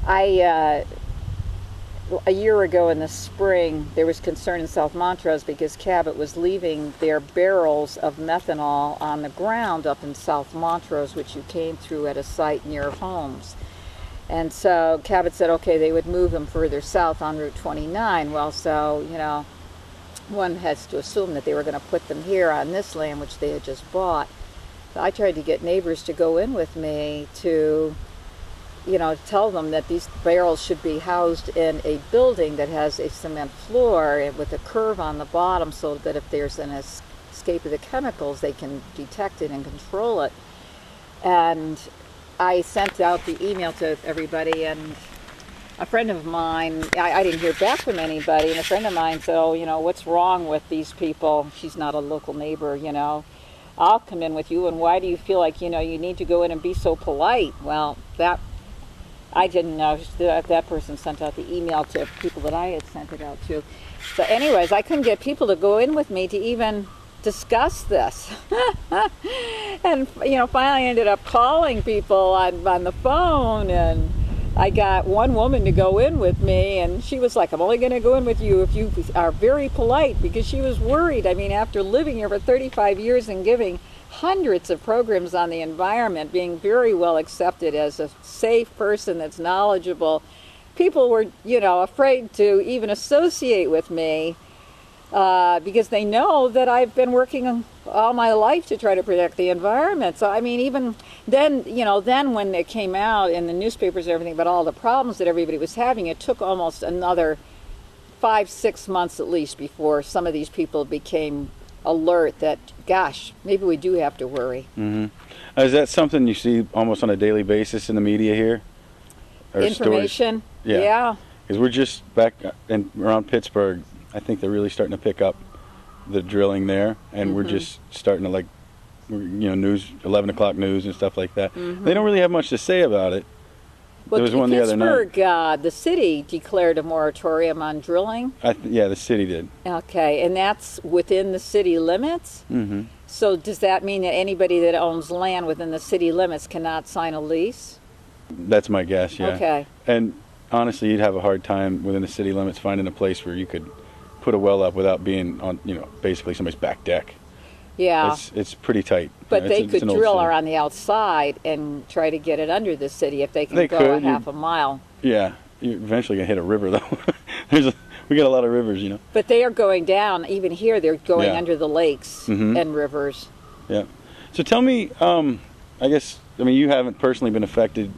I a year ago in the spring, there was concern in South Montrose because Cabot was leaving their barrels of methanol on the ground up in South Montrose, which you came through at a site near homes. And so Cabot said, okay, they would move them further south on Route 29. Well, so, you know, one has to assume that they were going to put them here on this land, which they had just bought. So I tried to get neighbors to go in with me to, you know, tell them that these barrels should be housed in a building that has a cement floor with a curve on the bottom so that if there's an escape of the chemicals, they can detect it and control it. And I sent out the email to everybody, and a friend of mine, I didn't hear back from anybody, and a friend of mine said, oh, you know, what's wrong with these people? She's not a local neighbor, you know. I'll come in with you, and why do you feel like, you know, you need to go in and be so polite? Well, that, I didn't know that person sent out the email to people that I had sent it out to. So anyways, I couldn't get people to go in with me to even discuss this. And, you know, finally I ended up calling people on the phone, and I got one woman to go in with me, and she was like, I'm only going to go in with you if you are very polite, because she was worried. I mean, after living here for 35 years and giving hundreds of programs on the environment, being very well accepted as a safe person that's knowledgeable, people were, you know, afraid to even associate with me because they know that I've been working all my life to try to protect the environment. So, I mean, even then, you know, then when it came out in the newspapers and everything about all the problems that everybody was having, it took almost another 5-6 months at least before some of these people became alert that, gosh, maybe we do have to worry. Mm-hmm. Is that something you see almost on a daily basis in the media here? Or information? Stories? Yeah. Because we're just back around Pittsburgh. I think they're really starting to pick up the drilling there, and we're just starting to, like, you know, news, 11 o'clock news and stuff like that. They don't really have much to say about it. Well, there was one the other night. Pittsburgh, the city declared a moratorium on drilling. Yeah, the city did. Okay, and that's within the city limits? Mm-hmm. So does that mean that anybody that owns land within the city limits cannot sign a lease? That's my guess, yeah. Okay. And honestly, you'd have a hard time within the city limits finding a place where you could put a well up without being on, you know, basically somebody's back deck. Yeah. It's pretty tight. But you know, they could drill around the outside and try to get it under the city if they can go a half a mile. Yeah. You're eventually going to hit a river, though. We got a lot of rivers, you know. But they are going down. Even here, they're going under the lakes and rivers. Yeah. So tell me, I guess, I mean, you haven't personally been affected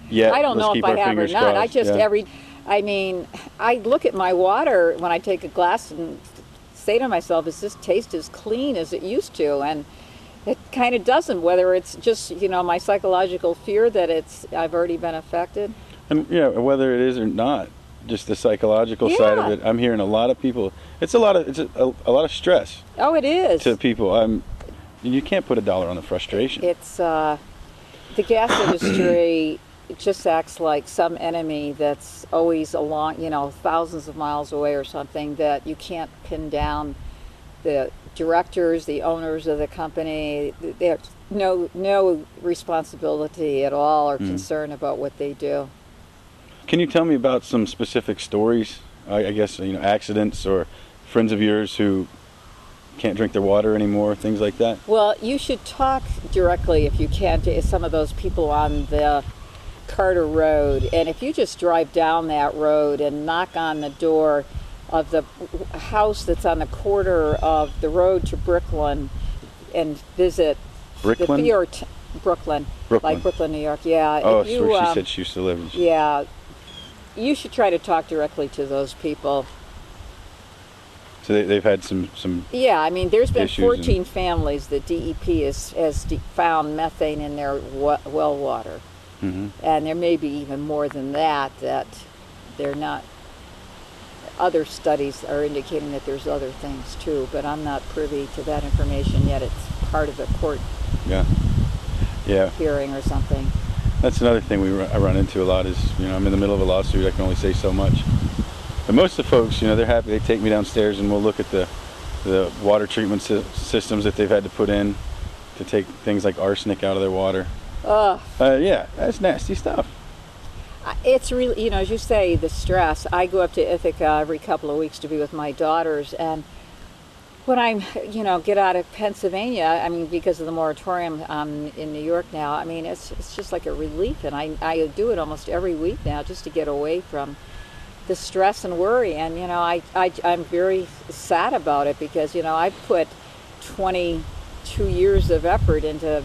yet. I don't know if I have or not. I just I mean, I look at my water when I take a glass and say to myself, does this taste as clean as it used to? And it kind of doesn't, whether it's just, you know, my psychological fear that I've already been affected. And, yeah, whether it is or not, just the psychological side of it. I'm hearing a lot of people, it's a lot of stress. Oh, it is. To people. You can't put a dollar on the frustration. It's, the gas industry, it just acts like some enemy that's always along, you know, thousands of miles away or something, that you can't pin down. The directors, the owners of the company, they have no responsibility at all or concern about what they do. Can you tell me about some specific stories, I guess, you know, accidents or friends of yours who can't drink their water anymore, things like that? Well, you should talk directly, if you can, to some of those people on the Carter Road. And if you just drive down that road and knock on the door of the house that's on the corner of the road to Brooklyn and visit Brooklyn? Brooklyn, Brooklyn, like Brooklyn, New York. Yeah. Oh, it's where she said she used to live. Yeah. You should try to talk directly to those people. So they've had some. Yeah, I mean, there's been 14 14 families that DEP has found methane in their well water. And there may be even more than that they're not. Other studies are indicating that there's other things too, but I'm not privy to that information yet. It's part of a court hearing or something. That's another thing I run into a lot is, you know, I'm in the middle of a lawsuit, I can only say so much. But most of the folks, you know, they're happy. They take me downstairs and we'll look at the water treatment systems that they've had to put in to take things like arsenic out of their water. Yeah, that's nasty stuff. It's really, as you say, the stress. I go up to Ithaca every couple of weeks to be with my daughters, and when I, get out of Pennsylvania, I mean, because of the moratorium in New York now, I mean, it's just like a relief, and I do it almost every week now just to get away from the stress and worry. And I'm very sad about it because I've put 22 years of effort into,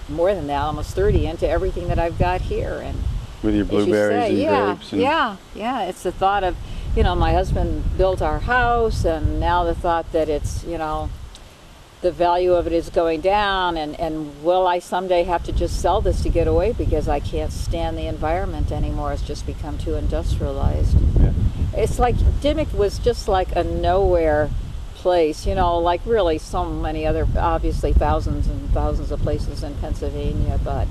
more than that, almost 30, into everything that I've got here. And with your blueberries and grapes. And yeah. It's the thought of, my husband built our house, and now the thought that it's, the value of it is going down, and will I someday have to just sell this to get away because I can't stand the environment anymore? It's just become too industrialized. Yeah. It's like Dimmock was just like a nowhere place, like really so many other, obviously thousands and thousands of places in Pennsylvania, but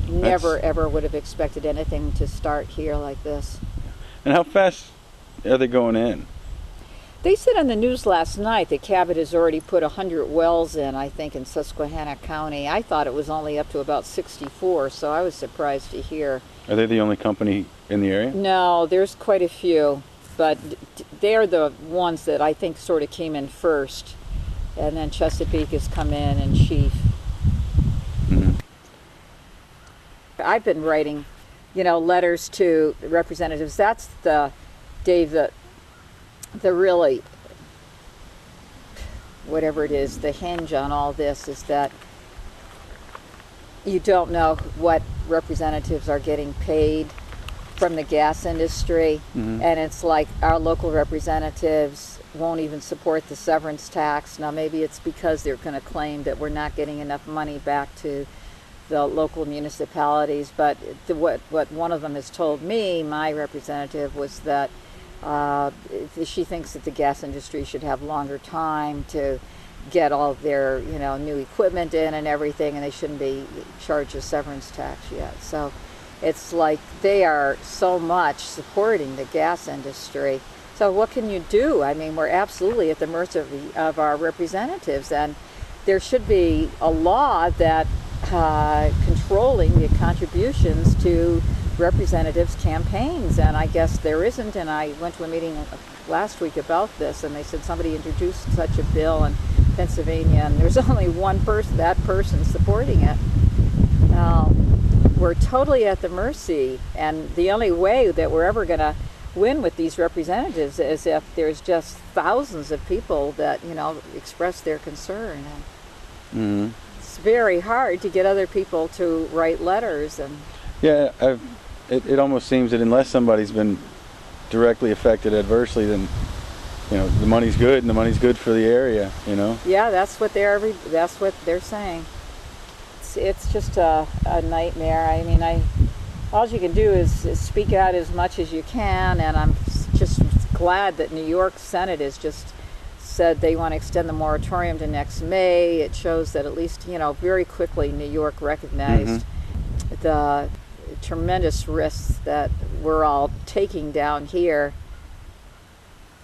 never ever would have expected anything to start here like this. And how fast are they going in? They said on the news last night that Cabot has already put 100 wells in, I think, in Susquehanna County. I thought it was only up to about 64, so I was surprised to hear. Are they the only company in the area? No, there's quite a few, but they're the ones that I think sort of came in first, and then Chesapeake has come in chief. Mm-hmm. I've been writing, letters to representatives. That's the really, whatever it is, the hinge on all this is that you don't know what representatives are getting paid from the gas industry. Mm-hmm. And it's like our local representatives won't even support the severance tax. Now maybe it's because they're going to claim that we're not getting enough money back to the local municipalities, but what one of them has told me, my representative, was that she thinks that the gas industry should have longer time to get all of their new equipment in and everything, and they shouldn't be charged a severance tax yet. So it's like they are so much supporting the gas industry. So what can you do? I mean, we're absolutely at the mercy of our representatives, and there should be a law that controlling the contributions to representatives' campaigns, and I guess there isn't. And I went to a meeting last week about this, and they said somebody introduced such a bill in Pennsylvania, and there's only one person, that person, supporting it. We're totally at the mercy, and the only way that we're ever going to win with these representatives is if there's just thousands of people that express their concern. And Mm-hmm. it's very hard to get other people to write letters. And Yeah, it almost seems that unless somebody's been directly affected adversely, then the money's good, and the money's good for the area. yeah, that's what they're saying. It's just a nightmare. I mean, all you can do is speak out as much as you can, and I'm just glad that New York Senate has just said they want to extend the moratorium to next May. It shows that at least very quickly New York recognized the tremendous risks that we're all taking down here.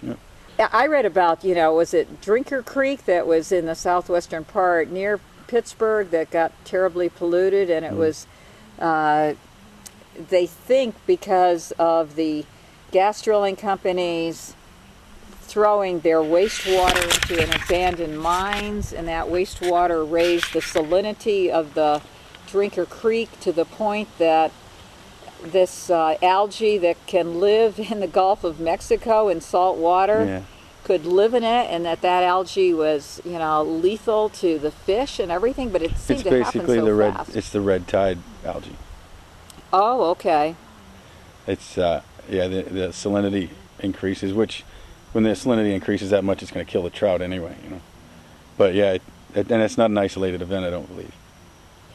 Yep. I read about, was it Drinker Creek that was in the southwestern part near Pittsburgh that got terribly polluted, and it was, they think because of the gas drilling companies throwing their wastewater into an abandoned mines, and that wastewater raised the salinity of the Drinker Creek to the point that this algae that can live in the Gulf of Mexico in salt water could live in it, and that algae was lethal to the fish and everything, but it seemed to happen so fast. It's the red tide algae. Oh, okay. It's the salinity increases, which when the salinity increases that much, it's going to kill the trout anyway. But yeah, and it's not an isolated event, I don't believe.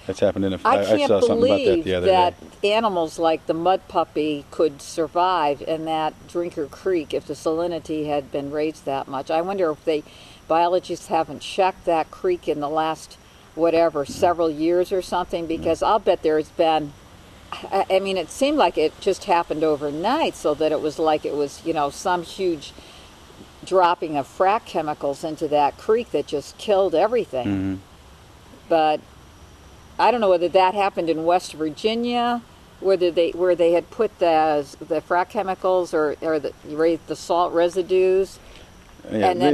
That's happened in I saw something about that the other day. I can't believe that animals like the mud puppy could survive in that Drinker Creek if the salinity had been raised that much. I wonder if biologists haven't checked that creek in the last, several years or something, because I'll bet there's been, I mean, it seemed like it just happened overnight, so that it was like it was, some huge dropping of frack chemicals into that creek that just killed everything. Mm-hmm. But I don't know whether that happened in West Virginia where they had put the frac chemicals or the salt residues, Yeah, and then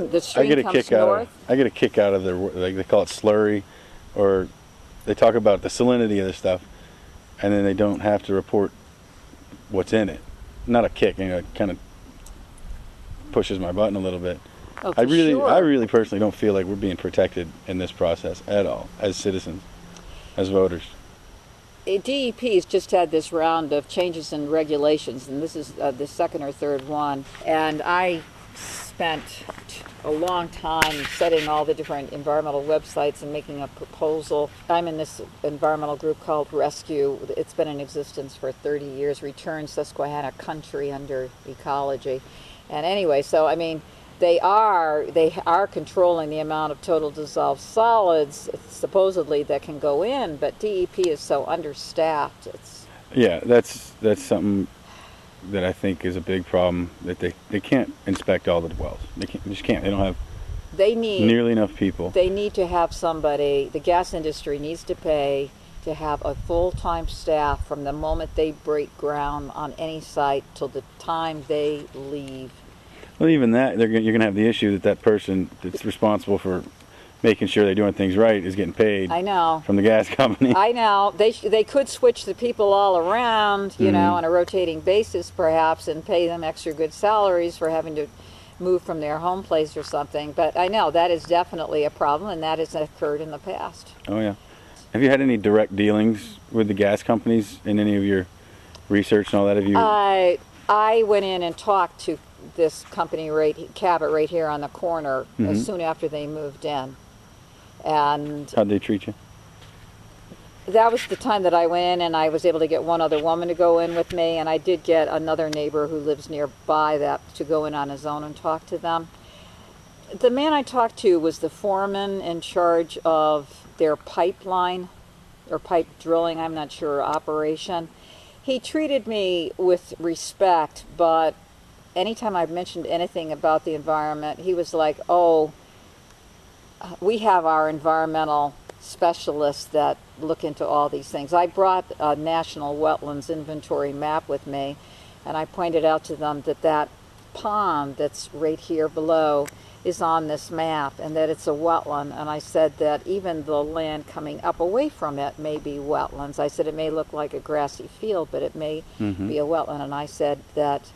the stream comes north. I get a kick out of their, like they call it slurry, or they talk about the salinity of the stuff, and then they don't have to report what's in it. Not a kick, it kind of pushes my button a little bit. Oh, I sure. really personally don't feel like we're being protected in this process at all, as citizens, as voters. DEP has just had this round of changes in regulations, and this is the second or third one. And I spent a long time studying all the different environmental websites and making a proposal. I'm in this environmental group called Rescue. It's been in existence for 30 years, Return Susquehanna Country under ecology. And anyway, so I mean, they are controlling the amount of total dissolved solids supposedly that can go in, but DEP is so understaffed. Yeah, that's something that I think is a big problem, that they can't inspect all the wells. They just can't. They don't have nearly enough people. They need to have somebody, the gas industry needs to pay to have a full-time staff from the moment they break ground on any site till the time they leave. Well, even that, you're going to have the issue that person that's responsible for making sure they're doing things right is getting paid. I know. From the gas company. I know. They could switch the people all around, you know, on a rotating basis perhaps, and pay them extra good salaries for having to move from their home place or something. But I know that is definitely a problem, and that has occurred in the past. Oh, yeah. Have you had any direct dealings with the gas companies in any of your research and all that? Have you? I went in and talked to this company, Cabot, right here on the corner, soon after they moved in. And how'd they treat you? That was the time that I went in, and I was able to get one other woman to go in with me, and I did get another neighbor who lives nearby to go in on his own and talk to them. The man I talked to was the foreman in charge of their pipeline or pipe drilling, I'm not sure, operation. He treated me with respect, but anytime I mentioned anything about the environment, he was like, oh, we have our environmental specialists that look into all these things. I brought a national wetlands inventory map with me, and I pointed out to them that pond that's right here below is on this map and that it's a wetland. And I said that even the land coming up away from it may be wetlands. I said it may look like a grassy field, but it may be a wetland. And I said that,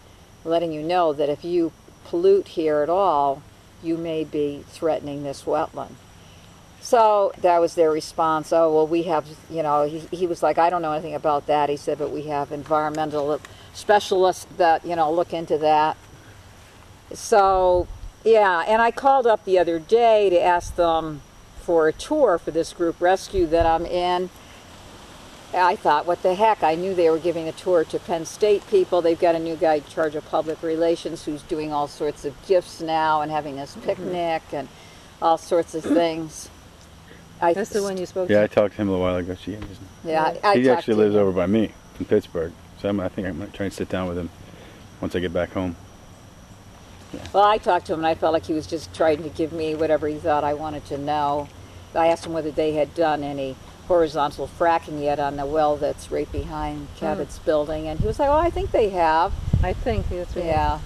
letting you know that if you pollute here at all, you may be threatening this wetland. So that was their response. Oh, well, we have, you know, he was like, I don't know anything about that. He said, but we have environmental specialists that, you know, look into that. So, yeah, and I called up the other day to ask them for a tour for this group rescue that I'm in. I thought, what the heck? I knew they were giving a tour to Penn State people. They've got a new guy in charge of public relations who's doing all sorts of gifts now and having this picnic and all sorts of things. That's the one you spoke to? Yeah, I talked to him a little while ago. He actually lives over by me in Pittsburgh, so I think I'm going to try and sit down with him once I get back home. Yeah. Well, I talked to him, and I felt like he was just trying to give me whatever he thought I wanted to know. I asked him whether they had done any horizontal fracking yet on the well that's right behind Cabot's building, and he was like, oh, I think they have. I think that's right. Yeah.